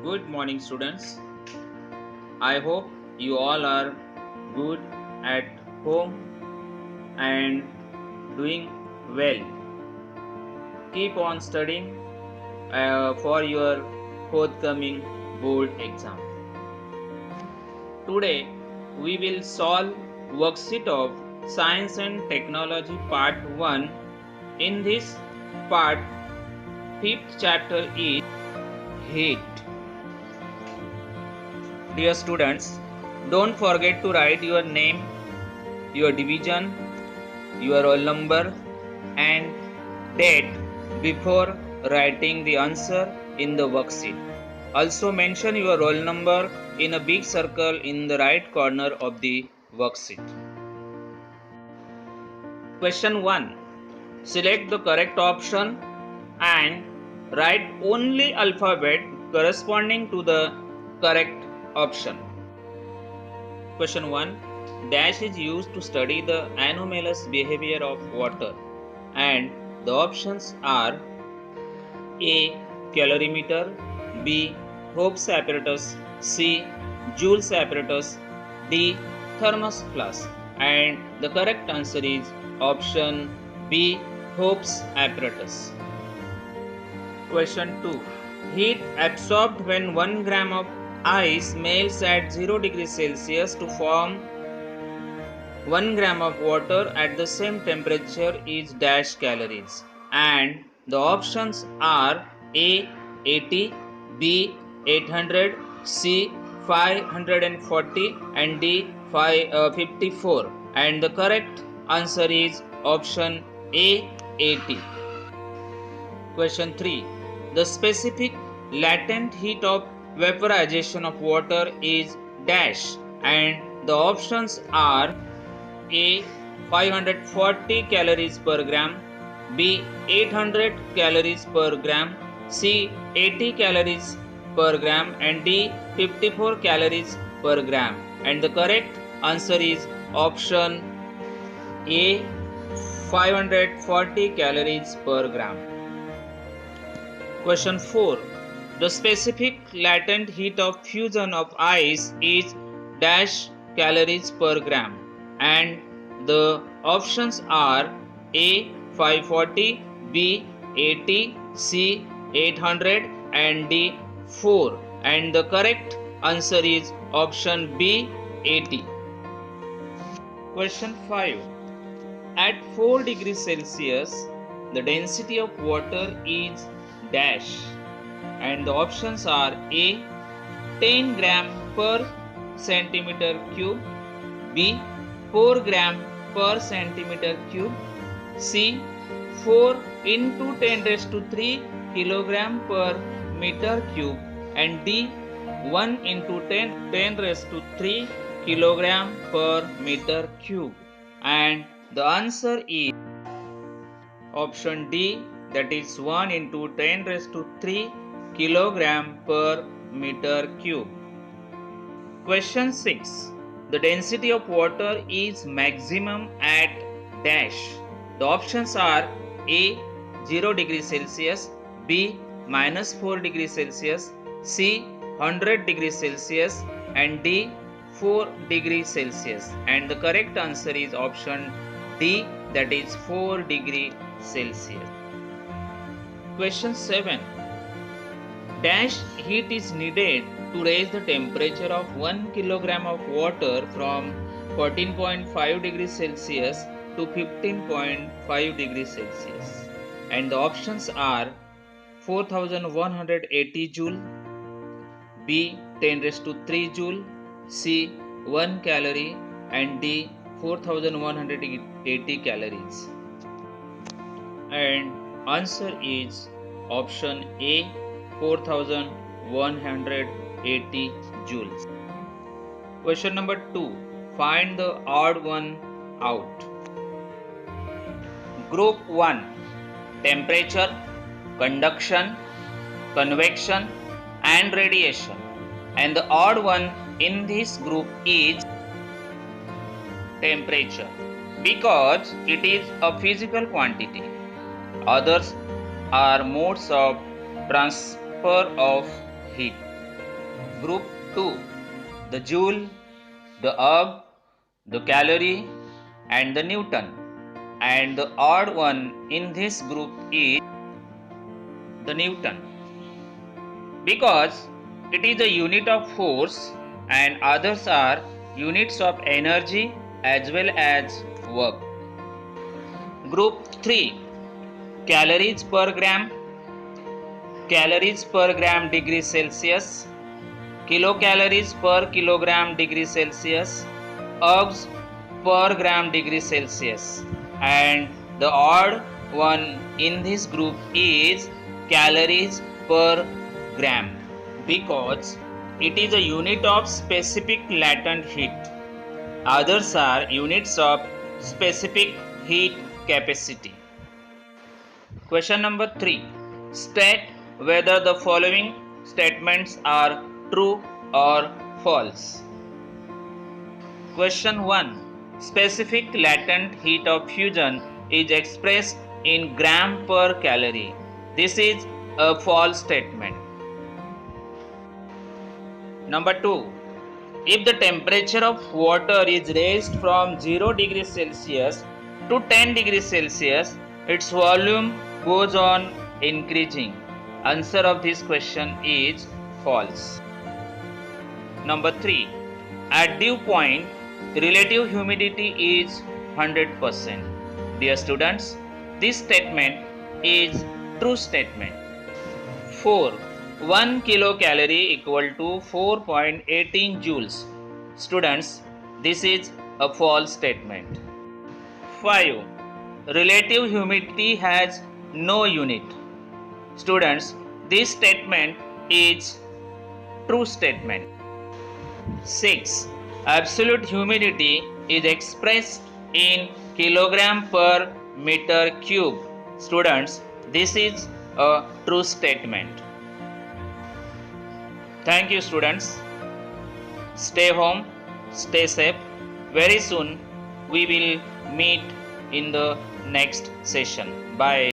Good morning, students. I hope you all are good at home and doing well. Keep on studying for your forthcoming board exam. Today, we will solve worksheet of Science and Technology Part 1. In this part, 5th chapter is Heat. Dear students, don't forget to write your name, your division, your roll number and date before writing the answer in the worksheet. Also mention your roll number in a big circle in the right corner of the worksheet. Question 1. Select the correct option and write only alphabet corresponding to the correct option. Question 1. Dash is used to study the anomalous behavior of water and the options are A. Calorimeter, B. Hobbs apparatus, C. Joule's apparatus, D. Thermos flask, and the correct answer is option B. Hobbs apparatus. Question 2. Heat absorbed when 1 gram of ice melts at 0 degrees Celsius to form 1 gram of water at the same temperature is dash calories, and the options are A 80, B 800, C 540 and D 54, and the correct answer is option A 80. Question 3. The specific latent heat of vaporization of water is dash, and the options are A 540 calories per gram, B 800 calories per gram, C 80 calories per gram and D 54 calories per gram, and the correct answer is option A 540 calories per gram. Question 4. The specific latent heat of fusion of ice is dash calories per gram, and the options are A 540, B 80, C 800 and D 4, and the correct answer is option B 80. Question 5. At 4 degrees Celsius, the density of water is dash, and the options are A 10 gram per centimeter cube, B 4 gram per centimeter cube, C 4 into 10 raised to 3 kilogram per meter cube, and D 1 into 10 raised to 3 kilogram per meter cube, and the answer is option D, that is 1 into 10 raised to 3 kilogram per meter cube. Question 6. The density of water is maximum at dash. The options are A 0 degrees Celsius, B minus 4 degrees Celsius, C 100 degrees Celsius and D 4 degrees Celsius, and the correct answer is option D, that is 4 degrees Celsius. Question 7. Dash heat is needed to raise the temperature of 1 kilogram of water from 14.5 degrees Celsius to 15.5 degrees Celsius, and the options are 4180 joule, B 10 raised to 3 joule, C 1 calorie and D 4180 calories, and answer is option A 4180 joules. Question number 2. Find the odd one out. Group 1. Temperature, conduction, convection and radiation, and the odd one in this group is temperature, because it is a physical quantity. Others are modes of transfer of heat. Group 2, the joule, the erg, the calorie and the Newton. And the odd one in this group is the Newton, because it is a unit of force and others are units of energy as well as work. Group 3, calories per gram degree Celsius, kilocalories per kilogram degree Celsius, ergs per gram degree Celsius, and the odd one in this group is calories per gram, because it is a unit of specific latent heat. Others are units of specific heat capacity. Question number 3. State whether the following statements are true or false. Question 1. Specific latent heat of fusion is expressed in gram per calorie. This is a false statement. Number 2. If the temperature of water is raised from 0 degrees Celsius to 10 degrees Celsius, its volume goes on increasing. Answer of this question is false. Number 3. At dew point, relative humidity is 100%. Dear students, this statement is true statement. 4. 1 kilocalorie equal to 4.18 joules. Students, this is a false statement. 5. Relative humidity has no unit. Students, this statement is true statement. 6. Absolute humidity is expressed in kilogram per meter cube. Students, this is a true statement. Thank you, students. Stay home, stay safe. Very soon we will meet in the next session. Bye.